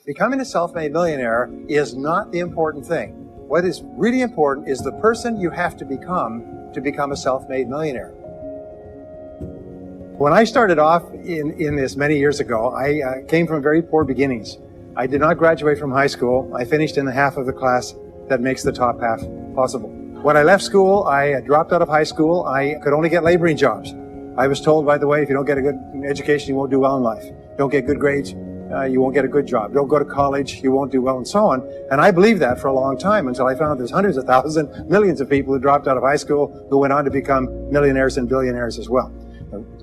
Becoming a self-made millionaire is not the important thing. What is really important is the person you have to become a self-made millionaire. When I started off in this many years ago, I came from very poor beginnings. I did not graduate from high school. I finished in the half of the class that makes the top half possible. When I left school, I dropped out of high school. I could only get laboring jobs. I was told, by the way, if you don't get a good education, you won't do well in life. Don't get good grades, you won't get a good job. Don't go to college, you won't do well, and so on. And I believed that for a long time until I found there's hundreds of thousands, millions of people who dropped out of high school who went on to become millionaires and billionaires as well.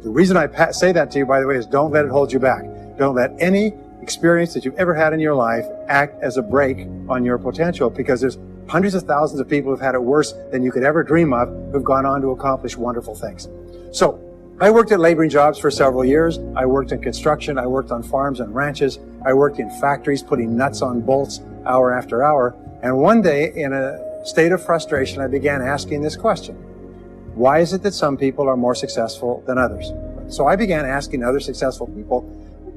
The reason I say that to you, by the way, is don't let it hold you back. Don't let any experience that you've ever had in your life act as a brake on your potential, because there's hundreds of thousands of people who've had it worse than you could ever dream of, who've gone on to accomplish wonderful things. So I worked at laboring jobs for several years. I worked in construction. I worked on farms and ranches. I worked in factories putting nuts on bolts hour after hour. And one day, in a state of frustration, I began asking this question: why is it that some people are more successful than others? So I began asking other successful people,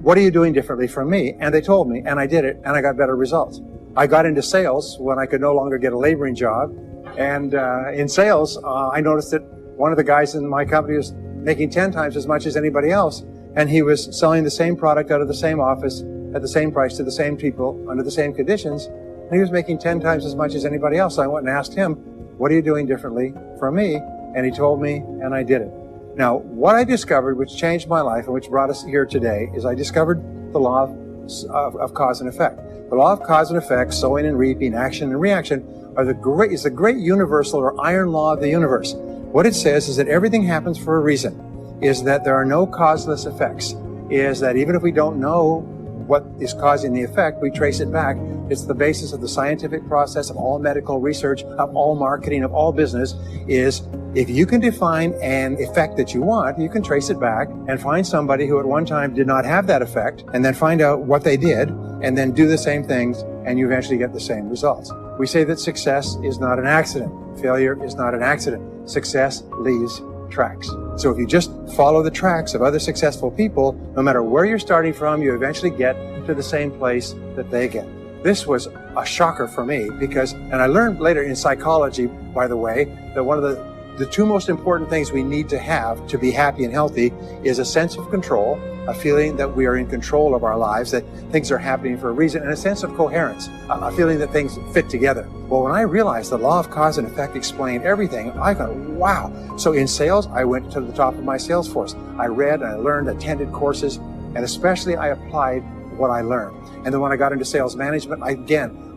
what are you doing differently from me? And they told me, and I did it, and I got better results. I got into sales when I could no longer get a laboring job. And in sales, I noticed that one of the guys in my company was making 10 times as much as anybody else. And he was selling the same product out of the same office at the same price to the same people under the same conditions. And he was making 10 times as much as anybody else. So I went and asked him, what are you doing differently from me? And he told me, and I did it. Now, what I discovered, which changed my life and which brought us here today, is I discovered the law of cause and effect. The law of cause and effect, sowing and reaping, action and reaction, is the great universal or iron law of the universe. What it says is that everything happens for a reason, is that there are no causeless effects, is that even if we don't know what is causing the effect, we trace it back. It's the basis of the scientific process, of all medical research, of all marketing, of all business, is if you can define an effect that you want, you can trace it back and find somebody who at one time did not have that effect, and then find out what they did, and then do the same things, and you eventually get the same results. We say that success is not an accident. Failure is not an accident. Success leaves tracks. So if you just follow the tracks of other successful people, no matter where you're starting from, you eventually get to the same place that they get. This was a shocker for me because, and I learned later in psychology, by the way, that one of the two most important things we need to have to be happy and healthy is a sense of control, a feeling that we are in control of our lives, that things are happening for a reason, and a sense of coherence, a feeling that things fit together. Well, when I realized the law of cause and effect explained everything, I thought, wow. So in sales, I went to the top of my sales force. I read, I learned, attended courses, and especially I applied what I learned. And then when I got into sales management, I again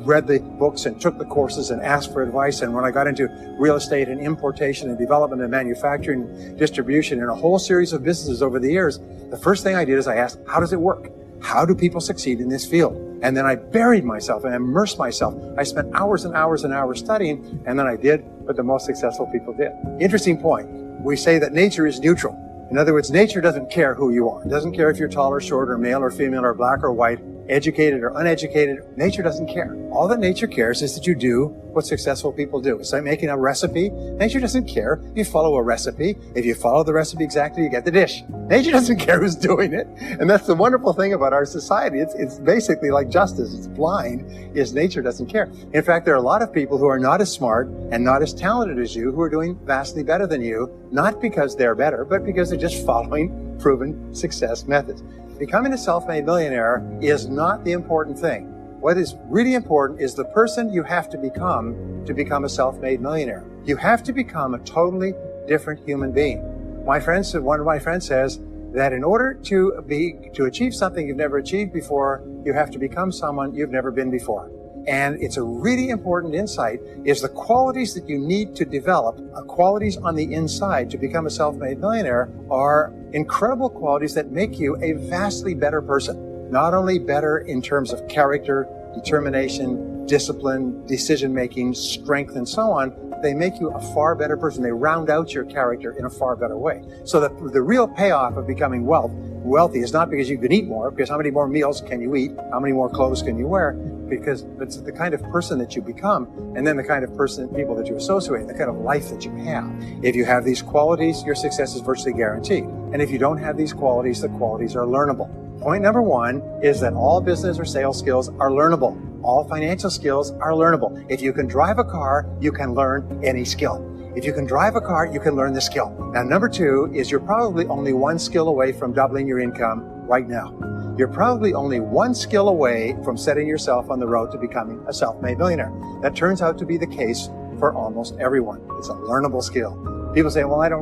read the books and took the courses and asked for advice. And when I got into real estate and importation and development and manufacturing and distribution and a whole series of businesses over the years, the first thing I did is I asked, how does it work? How do people succeed in this field? And then I buried myself and immersed myself. I spent hours and hours and hours studying, and then I did what the most successful people did. Interesting point. We say that nature is neutral. In other words, nature doesn't care who you are. It doesn't care if you're tall or short or male or female or black or white, educated or uneducated. Nature doesn't care. All that nature cares is that you do what successful people do. It's like making a recipe. Nature doesn't care. You follow a recipe. If you follow the recipe exactly, you get the dish. Nature doesn't care who's doing it. And that's the wonderful thing about our society. It's basically like justice. It's blind, is nature doesn't care. In fact, there are a lot of people who are not as smart and not as talented as you who are doing vastly better than you, not because they're better, but because they're just following proven success methods. Becoming a self-made millionaire is not the important thing. What is really important is the person you have to become a self-made millionaire. You have to become a totally different human being. One of my friends says that in order to achieve something you've never achieved before, you have to become someone you've never been before. And it's a really important insight, is the qualities that you need to develop, qualities on the inside to become a self-made millionaire, are incredible qualities that make you a vastly better person. Not only better in terms of character, determination, discipline, decision-making, strength, and so on, they make you a far better person. They round out your character in a far better way. So that the real payoff of becoming wealthy is not because you can eat more, because how many more meals can you eat, how many more clothes can you wear, because it's the kind of person that you become, and then the kind of people that you associate, the kind of life that you have. If you have these qualities, your success is virtually guaranteed. And if you don't have these qualities, the qualities are learnable. Point number one is that all business or sales skills are learnable. All financial skills are learnable. If you can drive a car, you can learn any skill. If you can drive a car, you can learn the skill. Now, number two is you're probably only one skill away from doubling your income right now. You're probably only one skill away from setting yourself on the road to becoming a self-made millionaire. That turns out to be the case for almost everyone. It's a learnable skill. People say, well, I've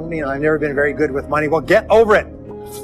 never been very good with money. Well, get over it.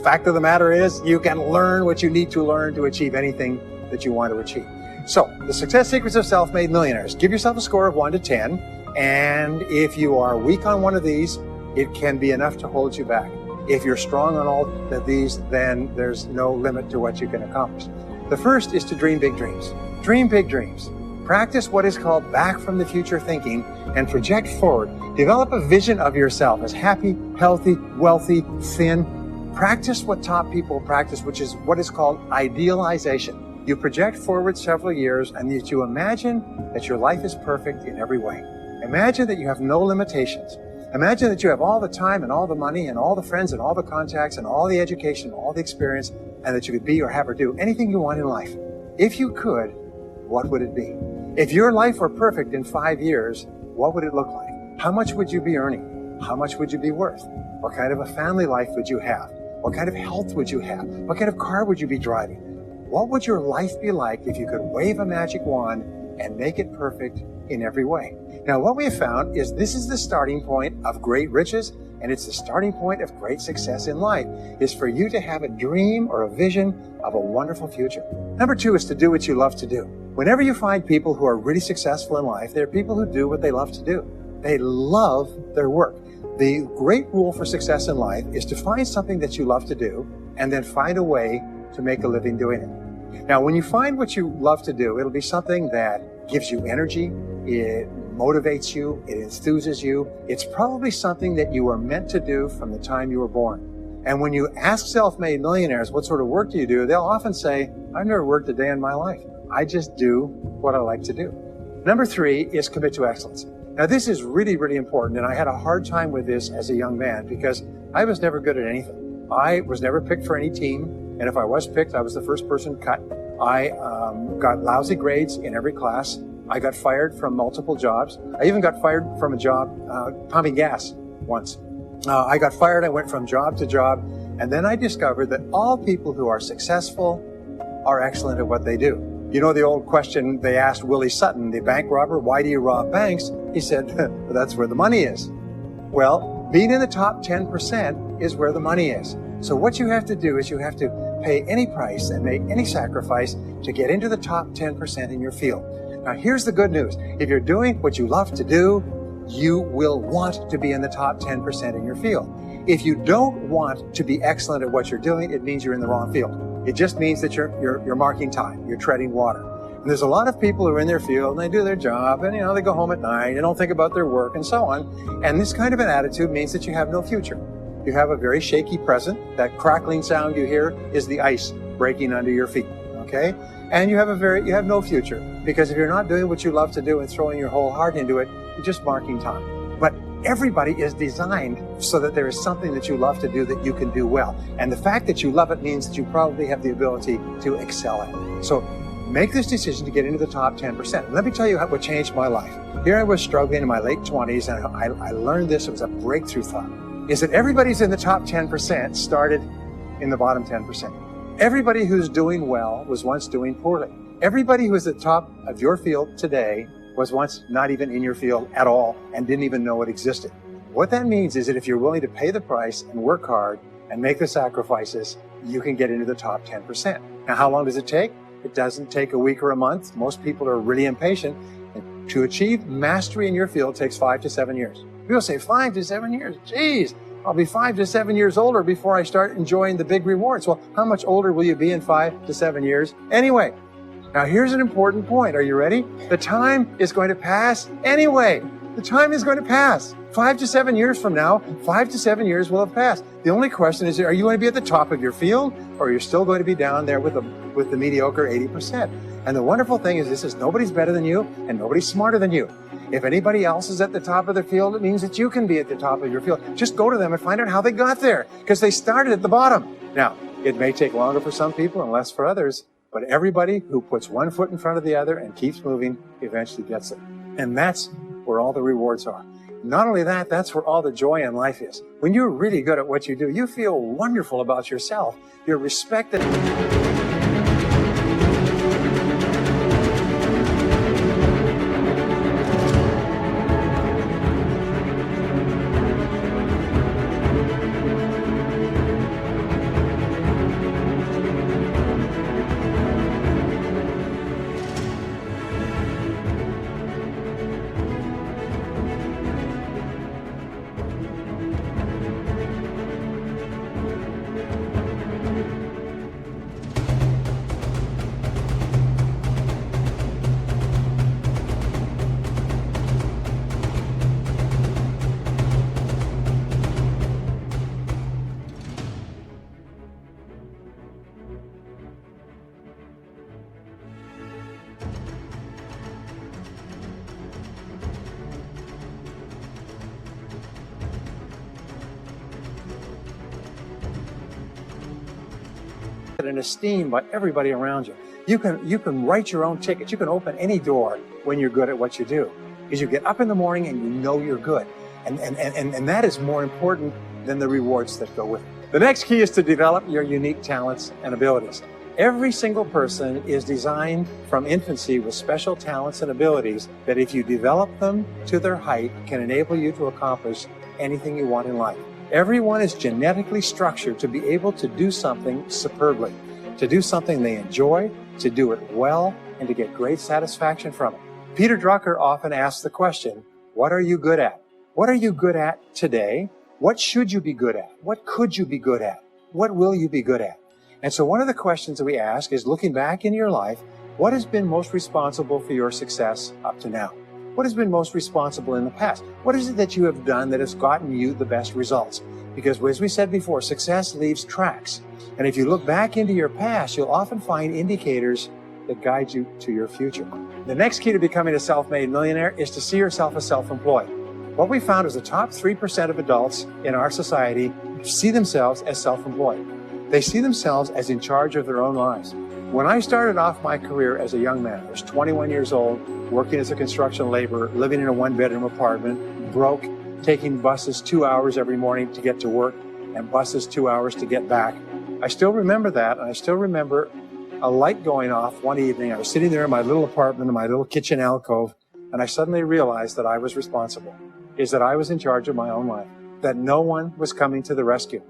Fact of the matter is, you can learn what you need to learn to achieve anything that you want to achieve. So, the success secrets of self-made millionaires. Give yourself a score of 1 to 10. And if you are weak on one of these, it can be enough to hold you back. If you're strong on all of these, then there's no limit to what you can accomplish. The first is to dream big dreams. Dream big dreams. Practice what is called back from the future thinking and project forward. Develop a vision of yourself as happy, healthy, wealthy, thin. Practice what top people practice, which is what is called idealization. You project forward several years and that you imagine that your life is perfect in every way. Imagine that you have no limitations. Imagine that you have all the time and all the money and all the friends and all the contacts and all the education, and all the experience, and that you could be or have or do anything you want in life. If you could, what would it be? If your life were perfect in 5 years, what would it look like? How much would you be earning? How much would you be worth? What kind of a family life would you have? What kind of health would you have? What kind of car would you be driving? What would your life be like if you could wave a magic wand and make it perfect in every way? Now, what we have found is this is the starting point of great riches, and it's the starting point of great success in life, is for you to have a dream or a vision of a wonderful future. Number two is to do what you love to do. Whenever you find people who are really successful in life, they're people who do what they love to do. They love their work. The great rule for success in life is to find something that you love to do and then find a way to make a living doing it. Now, when you find what you love to do, it'll be something that gives you energy, it motivates you, it enthuses you. It's probably something that you were meant to do from the time you were born. And when you ask self-made millionaires, what sort of work do you do? They'll often say, I've never worked a day in my life. I just do what I like to do. Number three is commit to excellence. Now, this is really, really important, and I had a hard time with this as a young man because I was never good at anything. I was never picked for any team, and if I was picked, I was the first person cut. I got lousy grades in every class. I got fired from multiple jobs. I even got fired from a job pumping gas once. I got fired, I went from job to job, and then I discovered that all people who are successful are excellent at what they do. You know the old question they asked Willie Sutton, the bank robber, why do you rob banks? He said, well, that's where the money is. Well, being in the top 10% is where the money is. So what you have to do is you have to pay any price and make any sacrifice to get into the top 10% in your field. Now, here's the good news. If you're doing what you love to do, you will want to be in the top 10% in your field. If you don't want to be excellent at what you're doing, it means you're in the wrong field. It just means that you're marking time, you're treading water. And there's a lot of people who are in their field and they do their job and, they go home at night and don't think about their work and so on. And this kind of an attitude means that you have no future. You have a very shaky present. That crackling sound you hear is the ice breaking under your feet, okay? And you have no future, because if you're not doing what you love to do and throwing your whole heart into it, you're just marking time. But everybody is designed so that there is something that you love to do that you can do well. And the fact that you love it means that you probably have the ability to excel at it. So make this decision to get into the top 10%. Let me tell you what changed my life. Here I was struggling in my late 20s, and I learned this. It was a breakthrough thought, is that everybody's in the top 10% started in the bottom 10%. Everybody who's doing well was once doing poorly. Everybody who's at the top of your field today was once not even in your field at all and didn't even know it existed. What that means is that if you're willing to pay the price and work hard and make the sacrifices, you can get into the top 10%. Now, how long does it take? It doesn't take a week or a month. Most people are really impatient. And to achieve mastery in your field takes 5 to 7 years. People say 5 to 7 years. Geez, I'll be 5 to 7 years older before I start enjoying the big rewards. Well, how much older will you be in 5 to 7 years anyway? Now, here's an important point. Are you ready? The time is going to pass anyway. The time is going to pass. 5 to 7 years from now, 5 to 7 years will have passed. The only question is, are you going to be at the top of your field, or are you still going to be down there with the mediocre 80%? And the wonderful thing is this is nobody's better than you and nobody's smarter than you. If anybody else is at the top of their field, it means that you can be at the top of your field. Just go to them and find out how they got there, because they started at the bottom. Now, It may take longer for some people and less for others, but everybody who puts one foot in front of the other and keeps moving eventually gets it. And that's where all the rewards are. Not only that, that's where all the joy in life is. When you're really good at what you do, you feel wonderful about yourself. You're respected. And esteemed by everybody around you. You can write your own ticket. You can open any door when you're good at what you do, because you get up in the morning and you know you're good. And that is more important than the rewards that go with it. The next key is to develop your unique talents and abilities. Every single person is designed from infancy with special talents and abilities that, if you develop them to their height, can enable you to accomplish anything you want in life. Everyone is genetically structured to be able to do something superbly, to do something they enjoy, to do it well, and to get great satisfaction from it. Peter Drucker often asks the question, what are you good at? What are you good at today? What should you be good at? What could you be good at? What will you be good at? And so one of the questions that we ask is, looking back in your life, what has been most responsible for your success up to now? What has been most responsible in the past? What is it that you have done that has gotten you the best results? Because as we said before, success leaves tracks. And if you look back into your past, you'll often find indicators that guide you to your future. The next key to becoming a self-made millionaire is to see yourself as self-employed. What we found is the top 3% of adults in our society see themselves as self-employed. They see themselves as in charge of their own lives. When I started off my career as a young man, I was 21 years old, working as a construction laborer, living in a one-bedroom apartment, broke, taking buses 2 hours every morning to get to work and buses 2 hours to get back. I still remember that, and I still remember a light going off one evening. I was sitting there in my little apartment, in my little kitchen alcove, and I suddenly realized that I was responsible, is that I was in charge of my own life, that no one was coming to the rescue.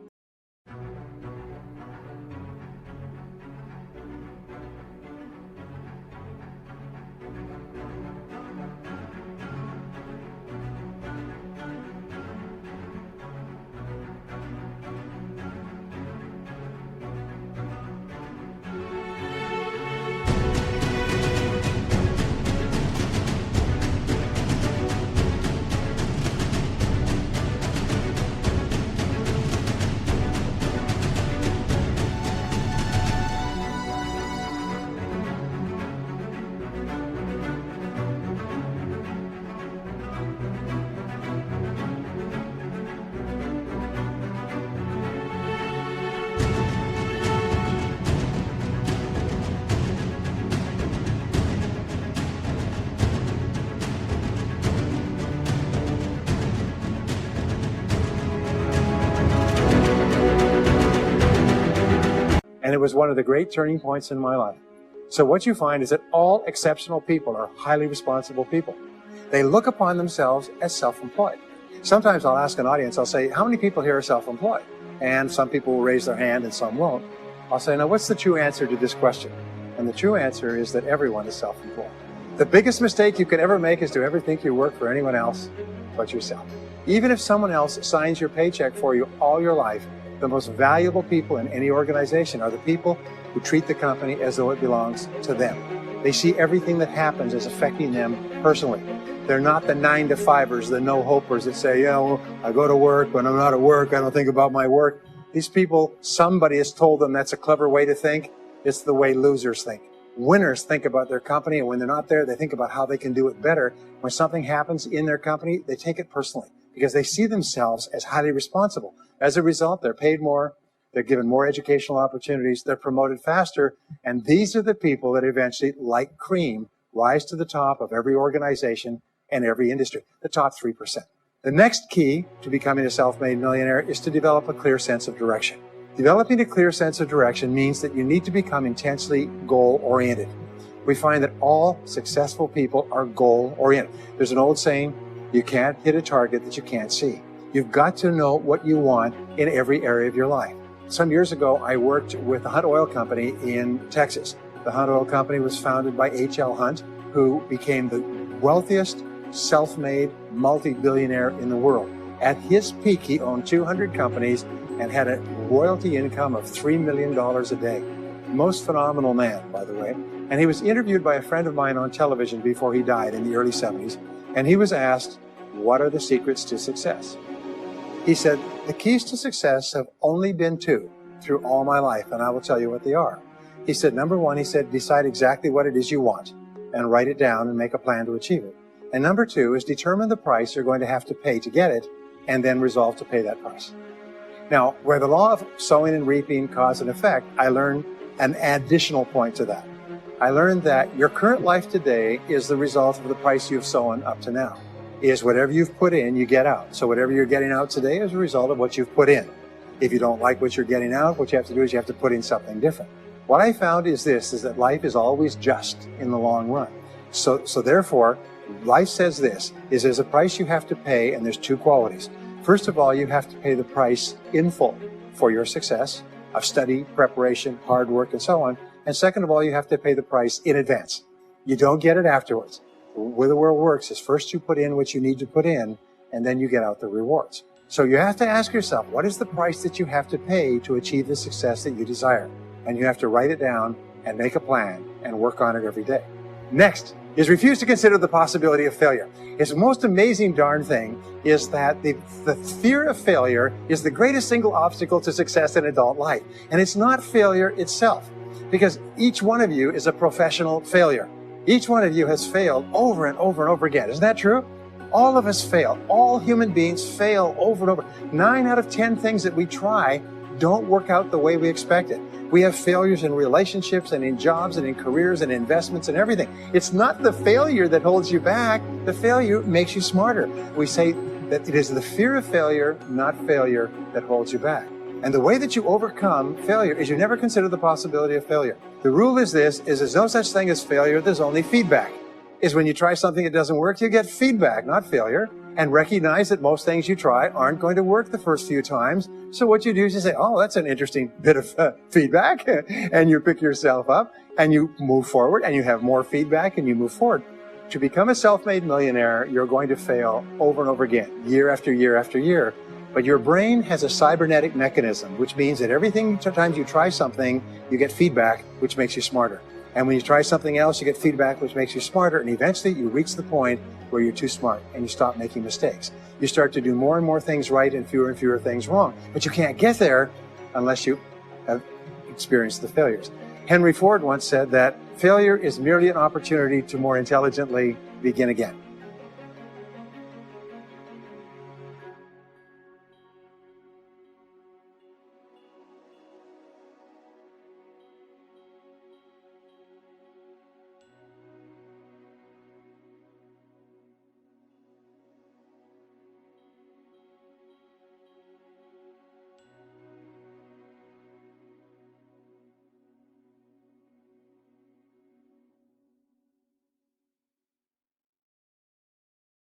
And it was one of the great turning points in my life. So what you find is that all exceptional people are highly responsible people. They look upon themselves as self-employed. Sometimes I'll ask an audience, I'll say, how many people here are self-employed? And some people will raise their hand and some won't. I'll say, now what's the true answer to this question? And the true answer is that everyone is self-employed. The biggest mistake you could ever make is to ever think you work for anyone else but yourself. Even if someone else signs your paycheck for you all your life, the most valuable people in any organization are the people who treat the company as though it belongs to them. They see everything that happens as affecting them personally. They're not the 9-to-5ers, the no-hopers that say, I go to work, when I'm not at work, I don't think about my work. These people, somebody has told them that's a clever way to think. It's the way losers think. Winners think about their company, and when they're not there, they think about how they can do it better. When something happens in their company, they take it personally because they see themselves as highly responsible. As a result, they're paid more, they're given more educational opportunities, they're promoted faster, and these are the people that eventually, like cream, rise to the top of every organization and every industry, the top 3%. The next key to becoming a self-made millionaire is to develop a clear sense of direction. Developing a clear sense of direction means that you need to become intensely goal-oriented. We find that all successful people are goal-oriented. There's an old saying, you can't hit a target that you can't see. You've got to know what you want in every area of your life. Some years ago, I worked with the Hunt Oil Company in Texas. The Hunt Oil Company was founded by H.L. Hunt, who became the wealthiest self-made multi-billionaire in the world. At his peak, he owned 200 companies and had a royalty income of $3 million a day. Most phenomenal man, by the way. And he was interviewed by a friend of mine on television before he died in the early 70s. And he was asked, what are the secrets to success? He said, the keys to success have only been two through all my life, and I will tell you what they are. He said, number one, he said, decide exactly what it is you want and write it down and make a plan to achieve it. And number two is determine the price you're going to have to pay to get it and then resolve to pay that price. Now, where the law of sowing and reaping cause and effect, I learned an additional point to that. I learned that your current life today is the result of the price you've sown up to now. Is whatever you've put in, you get out. So whatever you're getting out today is a result of what you've put in. If you don't like what you're getting out, what you have to do is you have to put in something different. What I found is that life is always just in the long run. So therefore, life says this, is there's a price you have to pay, and there's two qualities. First of all, you have to pay the price in full for your success of study, preparation, hard work, and so on. And second of all, you have to pay the price in advance. You don't get it afterwards. The way the world works is first you put in what you need to put in, and then you get out the rewards. So you have to ask yourself, what is the price that you have to pay to achieve the success that you desire? And you have to write it down and make a plan and work on it every day. Next is refuse to consider the possibility of failure. It's the most amazing darn thing is that the fear of failure is the greatest single obstacle to success in adult life. And it's not failure itself, because each one of you is a professional failure. Each one of you has failed over and over and over again. Isn't that true? All of us fail. All human beings fail over and over. 9 out of 10 things that we try don't work out the way we expected. We have failures in relationships and in jobs and in careers and investments and everything. It's not the failure that holds you back. The failure makes you smarter. We say that it is the fear of failure, not failure, that holds you back. And the way that you overcome failure is you never consider the possibility of failure. The rule is this, is there's no such thing as failure, there's only feedback. Is when you try something that doesn't work, you get feedback, not failure. And recognize that most things you try aren't going to work the first few times. So what you do is you say, oh, that's an interesting bit of feedback. And you pick yourself up and you move forward and you have more feedback and you move forward. To become a self-made millionaire, you're going to fail over and over again, year after year after year. But your brain has a cybernetic mechanism, which means that sometimes you try something, you get feedback, which makes you smarter. And when you try something else, you get feedback, which makes you smarter. And eventually you reach the point where you're too smart and you stop making mistakes. You start to do more and more things right and fewer things wrong. But you can't get there unless you have experienced the failures. Henry Ford once said that failure is merely an opportunity to more intelligently begin again.